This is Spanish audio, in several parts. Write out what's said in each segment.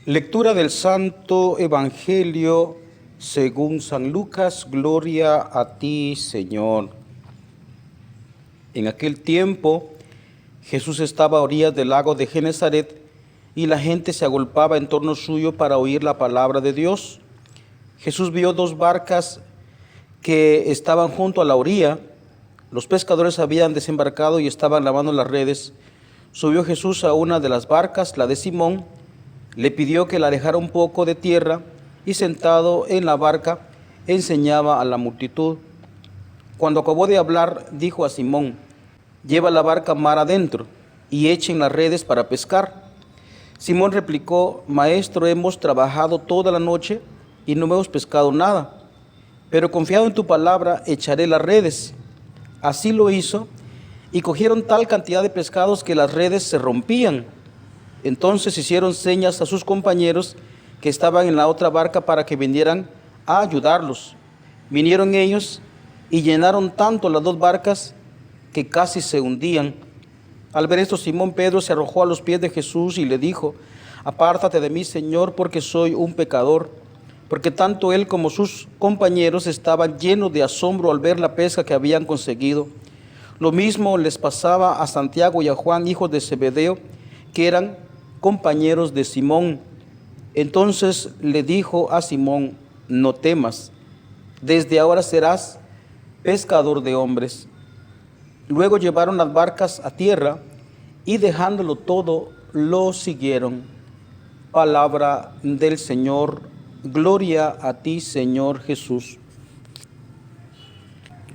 Lectura del Santo Evangelio según San Lucas. Gloria a ti, Señor. En aquel tiempo, Jesús estaba a orillas del lago de Genesaret y la gente se agolpaba en torno suyo para oír la palabra de Dios. Jesús vio dos barcas que estaban junto a la orilla. Los pescadores habían desembarcado y estaban lavando las redes. Subió Jesús a una de las barcas, la de Simón, le pidió que la alejara un poco de tierra y sentado en la barca enseñaba a la multitud. Cuando acabó de hablar, dijo a Simón: lleva la barca mar adentro y echen las redes para pescar. Simón replicó: Maestro, hemos trabajado toda la noche y no hemos pescado nada, pero confiado en tu palabra echaré las redes. Así lo hizo y cogieron tal cantidad de pescados que las redes se rompían. Entonces hicieron señas a sus compañeros que estaban en la otra barca para que vinieran a ayudarlos. Vinieron ellos y llenaron tanto las dos barcas que casi se hundían. Al ver esto, Simón Pedro se arrojó a los pies de Jesús y le dijo: Apártate de mí, Señor, porque soy un pecador. Porque tanto él como sus compañeros estaban llenos de asombro al ver la pesca que habían conseguido. Lo mismo les pasaba a Santiago y a Juan, hijos de Zebedeo, que eran compañeros de Simón. Entonces le dijo a Simón: no temas, desde ahora serás pescador de hombres. Luego llevaron las barcas a tierra y dejándolo todo, lo siguieron. Palabra del Señor. Gloria a ti, Señor Jesús.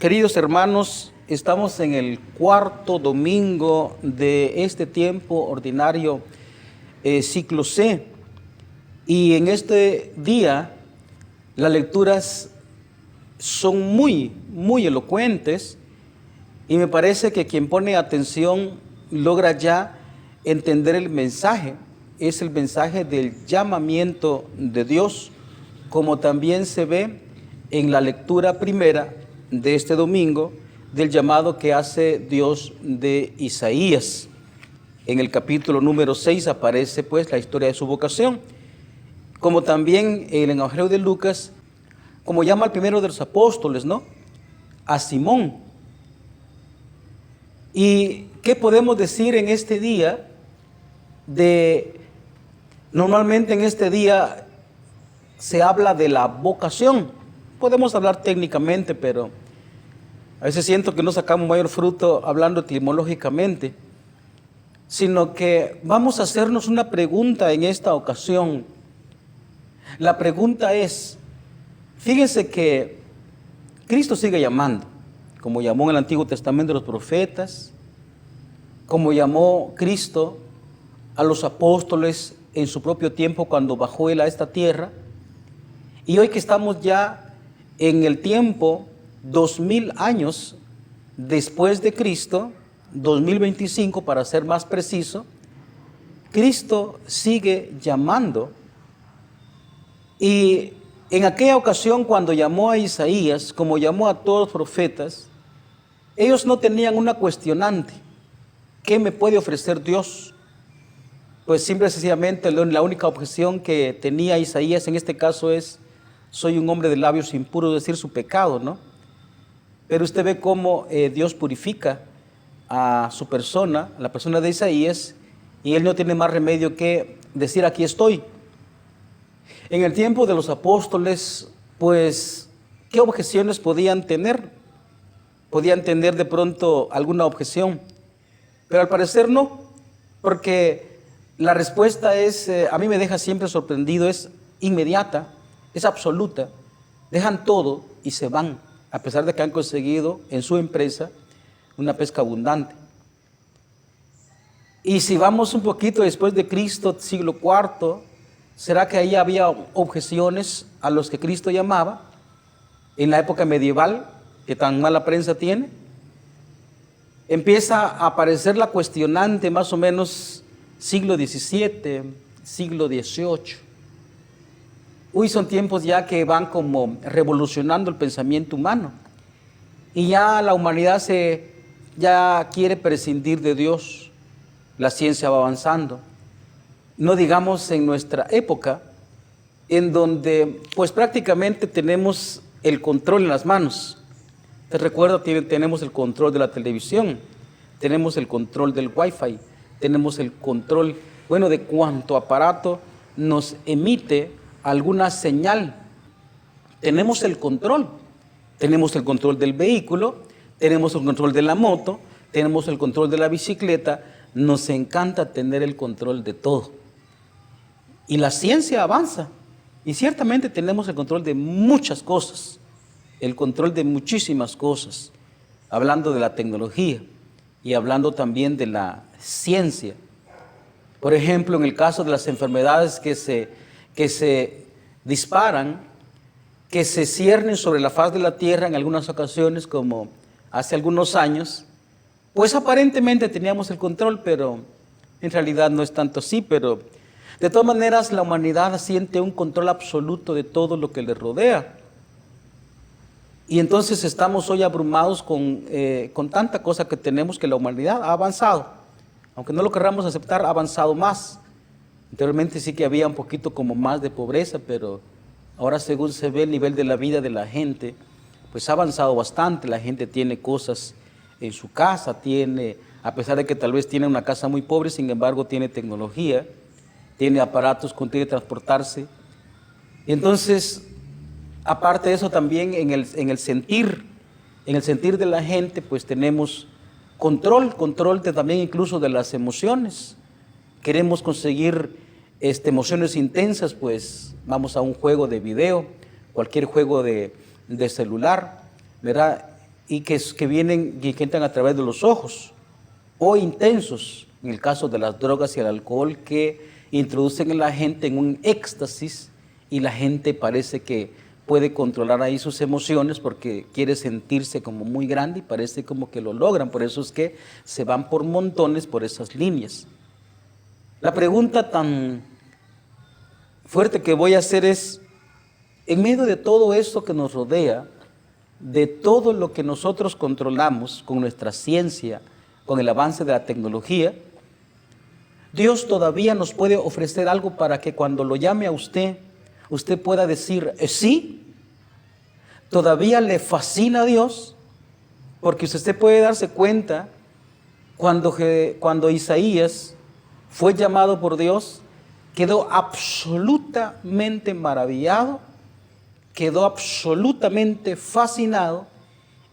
Queridos hermanos, estamos en el cuarto domingo de este tiempo ordinario, ciclo C, y en este día las lecturas son muy elocuentes y me parece que quien pone atención logra ya entender el mensaje. Es el mensaje del llamamiento de Dios, como también se ve en la lectura primera de este domingo del llamado que hace Dios de Isaías. En el capítulo número 6 aparece pues la historia de su vocación, como también el Evangelio de Lucas, como llama al primero de los apóstoles, ¿no? A Simón. ¿Y qué podemos decir en este día normalmente en este día se habla de la vocación? Podemos hablar técnicamente, pero a veces siento que no sacamos mayor fruto hablando etimológicamente, sino que vamos a hacernos una pregunta en esta ocasión. La pregunta es, fíjense que Cristo sigue llamando, como llamó en el Antiguo Testamento a los profetas, como llamó Cristo a los apóstoles en su propio tiempo cuando bajó él a esta tierra. Y hoy que estamos ya en el tiempo 2000 años después de Cristo, 2025 para ser más preciso, Cristo sigue llamando. Y en aquella ocasión cuando llamó a Isaías, como llamó a todos los profetas, ellos no tenían una cuestionante: ¿qué me puede ofrecer Dios? Pues simple y sencillamente la única objeción que tenía Isaías en este caso es: soy un hombre de labios impuros, es decir, su pecado, ¿no? Pero usted ve cómo Dios purifica a su persona, a la persona de Isaías, y él no tiene más remedio que decir: aquí estoy. En el tiempo de los apóstoles, pues, ¿qué objeciones podían tener? Podían tener de pronto alguna objeción, pero al parecer no, porque la respuesta es, a mí me deja siempre sorprendido, es inmediata, es absoluta. Dejan todo y se van, a pesar de que han conseguido en su empresa una pesca abundante. Y si vamos un poquito después de Cristo, siglo IV, ¿será que ahí había objeciones a los que Cristo llamaba? En la época medieval, que tan mala prensa tiene, empieza a aparecer la cuestionante más o menos siglo XVII, siglo XVIII. Son tiempos ya que van como revolucionando el pensamiento humano. Y ya la humanidad ya quiere prescindir de Dios. La ciencia va avanzando. no digamos en nuestra época, en donde pues prácticamente tenemos el control en las manos. Te recuerdo, tenemos el control de la televisión, tenemos el control del Wi-Fi, tenemos el control, bueno, de cuánto aparato nos emite alguna señal. Tenemos el control del vehículo, tenemos el control de la moto, tenemos el control de la bicicleta. Nos encanta tener el control de todo. Y la ciencia avanza. Y ciertamente tenemos el control de muchas cosas, el control de muchísimas cosas, hablando de la tecnología y hablando también de la ciencia. Por ejemplo, en el caso de las enfermedades que se disparan, que se ciernen sobre la faz de la tierra en algunas ocasiones, como hace algunos años, pues aparentemente teníamos el control, pero en realidad no es tanto así. Pero de todas maneras la humanidad siente un control absoluto de todo lo que le rodea. Y entonces estamos hoy abrumados con tanta cosa que tenemos, que la humanidad ha avanzado. Aunque no lo querramos aceptar, ha avanzado más. Anteriormente sí que había un poquito como más de pobreza, pero ahora según se ve el nivel de la vida de la gente, pues ha avanzado bastante. La gente tiene cosas en su casa, a pesar de que tal vez tiene una casa muy pobre, sin embargo tiene tecnología, tiene aparatos con que transportarse. Y entonces, aparte de eso, también en el sentir de la gente, pues tenemos control también incluso de las emociones. Queremos conseguir emociones intensas, pues vamos a un juego de video, cualquier juego de celular, ¿verdad? Y que entran a través de los ojos, o intensos, en el caso de las drogas y el alcohol, que introducen a la gente en un éxtasis, y la gente parece que puede controlar ahí sus emociones porque quiere sentirse como muy grande y parece como que lo logran. Por eso es que se van por montones por esas líneas. La pregunta tan fuerte que voy a hacer es, en medio de todo esto que nos rodea, de todo lo que nosotros controlamos con nuestra ciencia, con el avance de la tecnología, Dios todavía nos puede ofrecer algo para que cuando lo llame a usted, usted pueda decir sí. Todavía le fascina a Dios, porque usted puede darse cuenta cuando Isaías fue llamado por Dios, quedó absolutamente maravillado, quedó absolutamente fascinado,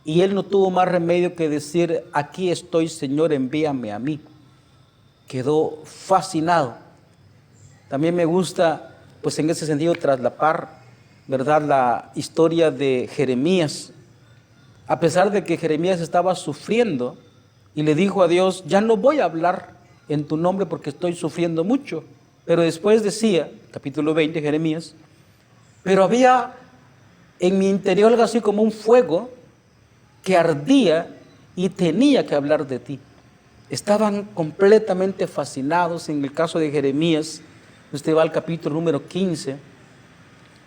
y él no tuvo más remedio que decir: aquí estoy, Señor, envíame a mí. Quedó fascinado. También me gusta, pues en ese sentido, traslapar, ¿verdad?, la historia de Jeremías. A pesar de que Jeremías estaba sufriendo y le dijo a Dios: ya no voy a hablar en tu nombre porque estoy sufriendo mucho. Pero después decía, capítulo 20, Jeremías: pero había en mi interior algo así como un fuego que ardía y tenía que hablar de ti. Estaban completamente fascinados. En el caso de Jeremías, usted va al capítulo número 15,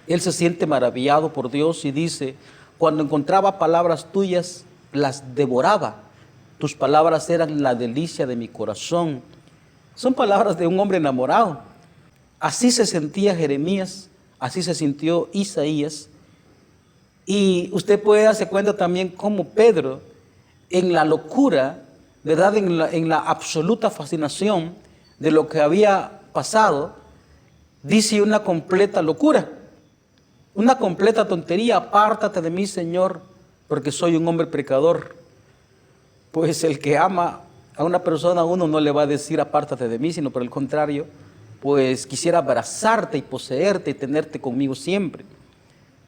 él se siente maravillado por Dios y dice: cuando encontraba palabras tuyas, las devoraba. Tus palabras eran la delicia de mi corazón. Son palabras de un hombre enamorado. Así se sentía Jeremías, así se sintió Isaías. Y usted puede darse cuenta también cómo Pedro, en la locura, ¿verdad?, en la absoluta fascinación de lo que había pasado, dice una completa locura, una completa tontería: apártate de mí, Señor, porque soy un hombre pecador. Pues el que ama a una persona, uno no le va a decir apártate de mí, sino por el contrario, pues quisiera abrazarte y poseerte y tenerte conmigo siempre.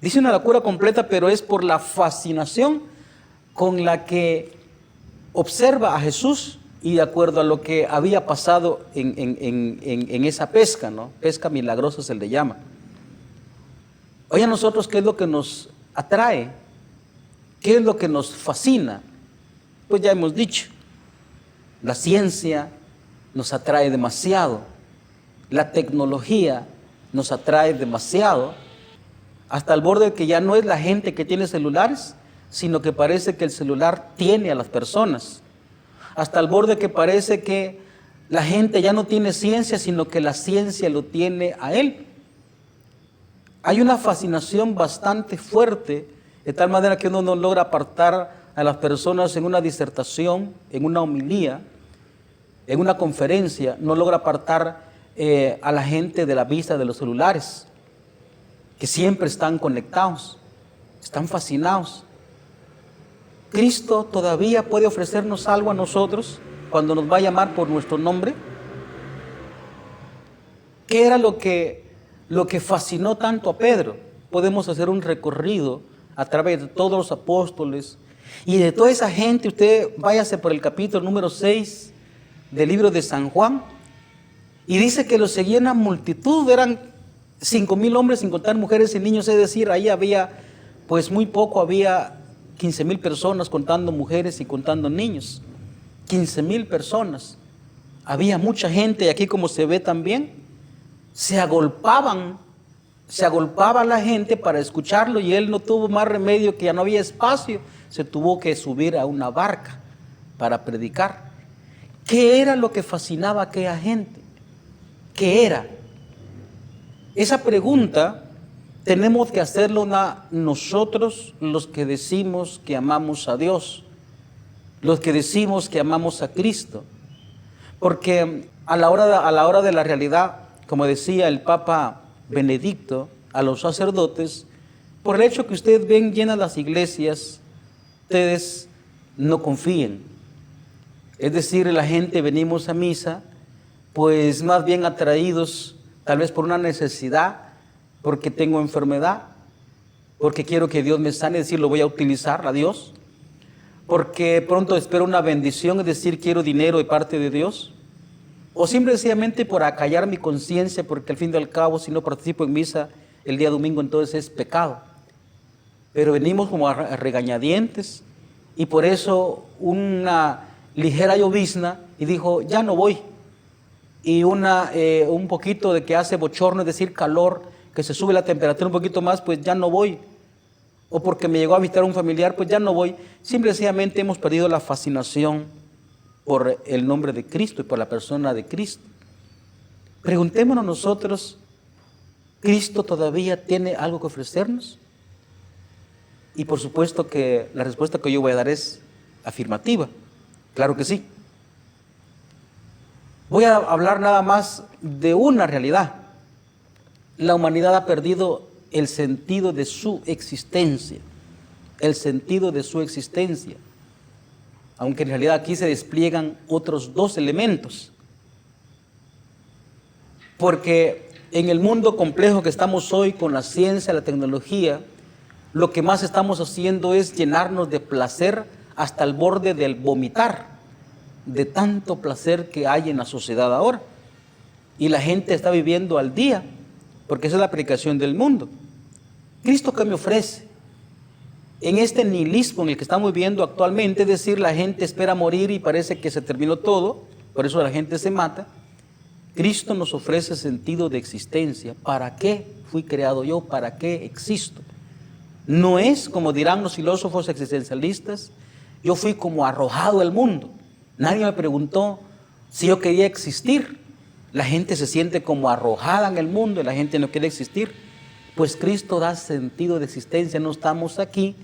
Dice una locura completa, pero es por la fascinación con la que observa a Jesús y de acuerdo a lo que había pasado en esa pesca, ¿no? Pesca milagrosa se le llama. Oye, a nosotros, ¿qué es lo que nos atrae? ¿Qué es lo que nos fascina? Pues ya hemos dicho, la ciencia nos atrae demasiado, la tecnología nos atrae demasiado, hasta el borde de que ya no es la gente que tiene celulares, sino que parece que el celular tiene a las personas, hasta el borde que parece que La gente ya no tiene ciencia, sino que la ciencia lo tiene a él. Hay una fascinación bastante fuerte, de tal manera que uno no logra apartar a las personas en una disertación, en una homilía, en una conferencia, no logra apartar a la gente de la vista de los celulares, que siempre están conectados, están fascinados. ¿Cristo todavía puede ofrecernos algo a nosotros cuando nos va a llamar por nuestro nombre? ¿Qué era lo que fascinó tanto a Pedro? Podemos hacer un recorrido a través de todos los apóstoles y de toda esa gente. Usted váyase por el capítulo número 6 del libro de San Juan y dice que lo seguían a multitud, eran 5,000 hombres sin contar mujeres y niños, es decir, ahí había pues muy poco, había 15,000 personas contando mujeres y contando niños. 15,000 personas. Había mucha gente y aquí, como se ve también, se agolpaba la gente para escucharlo y él no tuvo más remedio, que ya no había espacio, se tuvo que subir a una barca para predicar. ¿Qué era lo que fascinaba a aquella gente? ¿Qué era? Esa pregunta tenemos que hacerla nosotros, los que decimos que amamos a Dios, los que decimos que amamos a Cristo. Porque a la hora de la realidad, como decía el Papa Benedicto a los sacerdotes, por el hecho que ustedes ven llenas las iglesias, ustedes no confíen. Es decir, la gente venimos a misa, pues más bien atraídos tal vez por una necesidad, porque tengo enfermedad, porque quiero que Dios me sane, es decir, lo voy a utilizar a Dios, porque pronto espero una bendición, es decir, quiero dinero de parte de Dios, o simplemente por acallar mi conciencia, porque al fin y al cabo, si no participo en misa el día domingo, entonces es pecado. Pero venimos como a regañadientes, y por eso una ligera llovizna, y dijo, ya no voy. Y un poquito de que hace bochorno, es decir, calor, que se sube la temperatura un poquito más, pues ya no voy. O porque me llegó a visitar un familiar, pues ya no voy. Simplemente hemos perdido la fascinación por el nombre de Cristo y por la persona de Cristo. Preguntémonos nosotros, ¿Cristo todavía tiene algo que ofrecernos? Y por supuesto que la respuesta que yo voy a dar es afirmativa. Claro que sí. Voy a hablar nada más de una realidad. La humanidad ha perdido el sentido de su existencia. El sentido de su existencia. Aunque en realidad aquí se despliegan otros dos elementos. Porque en el mundo complejo que estamos hoy con la ciencia, la tecnología, lo que más estamos haciendo es llenarnos de placer hasta el borde del vomitar, de tanto placer que hay en la sociedad ahora. Y la gente está viviendo al día, porque esa es la predicación del mundo. ¿Cristo qué me ofrece? En este nihilismo en el que estamos viviendo actualmente, es decir, la gente espera morir y parece que se terminó todo, por eso la gente se mata. Cristo nos ofrece sentido de existencia. ¿Para qué fui creado yo? ¿Para qué existo? No es, como dirán los filósofos existencialistas, yo fui como arrojado al mundo. Nadie me preguntó si yo quería existir. La gente se siente como arrojada en el mundo y la gente no quiere existir. Pues Cristo da sentido de existencia. No estamos aquí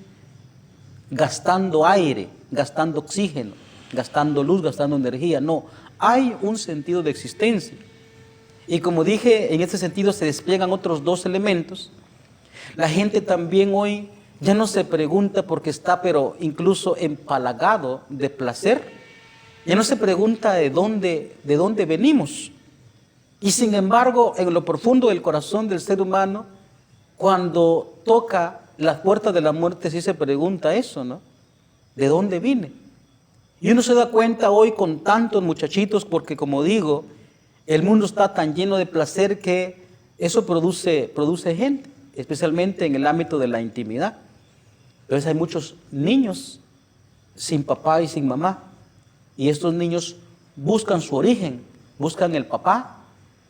gastando aire, gastando oxígeno, gastando luz, gastando energía. No, hay un sentido de existencia. Y como dije, en este sentido se despliegan otros dos elementos. La gente también hoy ya no se pregunta porque está, pero incluso empalagado de placer. Ya no se pregunta de dónde venimos. Y sin embargo, en lo profundo del corazón del ser humano, cuando toca las puertas de la muerte, sí se pregunta eso, ¿no? ¿De dónde vine? Y uno se da cuenta hoy con tantos muchachitos, porque como digo, el mundo está tan lleno de placer que eso produce gente, especialmente en el ámbito de la intimidad. Entonces hay muchos niños sin papá y sin mamá. Y estos niños buscan su origen, buscan el papá.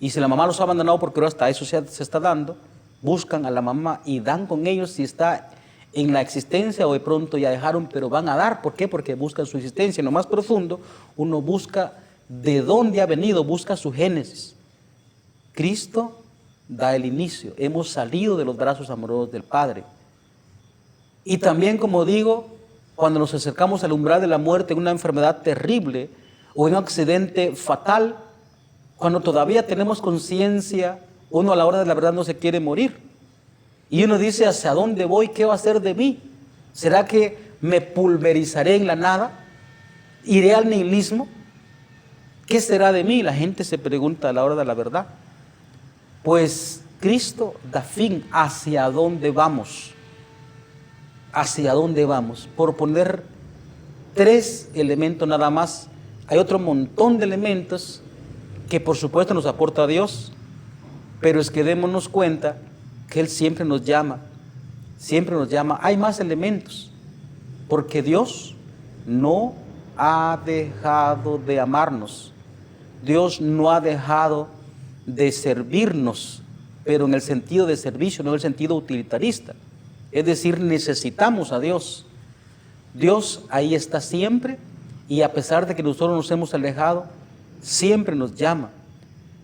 Y si la mamá los ha abandonado, porque ahora hasta eso se está dando, buscan a la mamá y dan con ellos si está en la existencia o de pronto ya dejaron, pero van a dar. ¿Por qué? Porque buscan su existencia. En lo más profundo, uno busca de dónde ha venido, busca su génesis. Cristo da el inicio, hemos salido de los brazos amorosos del Padre. Y también, como digo, cuando nos acercamos al umbral de la muerte en una enfermedad terrible o en un accidente fatal, cuando todavía tenemos conciencia, uno a la hora de la verdad no se quiere morir. Y uno dice, ¿hacia dónde voy? ¿Qué va a hacer de mí? ¿Será que me pulverizaré en la nada? ¿Iré al nihilismo? ¿Qué será de mí? La gente se pregunta a la hora de la verdad. Pues Cristo da fin. ¿Hacia dónde vamos? ¿Hacia dónde vamos? Por poner 3 elementos nada más. Hay otro montón de elementos que por supuesto nos aporta Dios, pero es que démonos cuenta que Él siempre nos llama, siempre nos llama. Hay más elementos, porque Dios no ha dejado de amarnos, Dios no ha dejado de servirnos, pero en el sentido de servicio, no en el sentido utilitarista. Es decir, necesitamos a Dios. Dios ahí está siempre, y a pesar de que nosotros nos hemos alejado, siempre nos llama.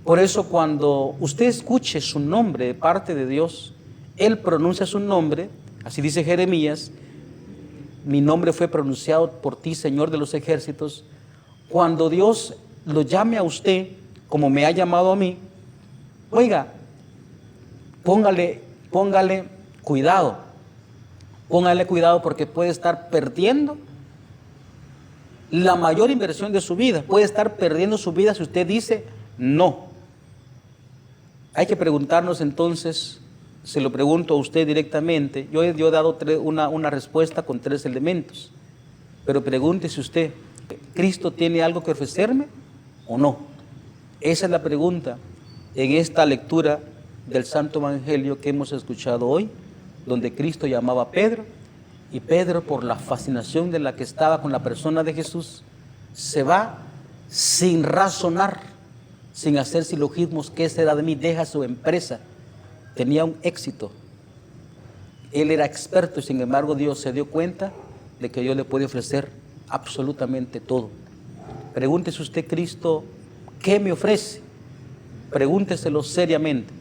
Por eso cuando usted escuche su nombre de parte de Dios, Él pronuncia su nombre, así dice Jeremías, mi nombre fue pronunciado por ti, Señor de los ejércitos. Cuando Dios lo llame a usted, como me ha llamado a mí, oiga, póngale cuidado, porque puede estar perdiendo la mayor inversión de su vida, puede estar perdiendo su vida si usted dice no. Hay que preguntarnos entonces, se lo pregunto a usted directamente, yo he dado una respuesta con 3 elementos, pero pregúntese usted, ¿Cristo tiene algo que ofrecerme o no? Esa es la pregunta en esta lectura del Santo Evangelio que hemos escuchado hoy, donde Cristo llamaba a Pedro, y Pedro, por la fascinación de la que estaba con la persona de Jesús, se va sin razonar, sin hacer silogismos. ¿Qué será de mí? Deja su empresa. Tenía un éxito. Él era experto y sin embargo Dios se dio cuenta de que Dios le puede ofrecer absolutamente todo. Pregúntese usted, Cristo, ¿qué me ofrece? Pregúnteselo seriamente.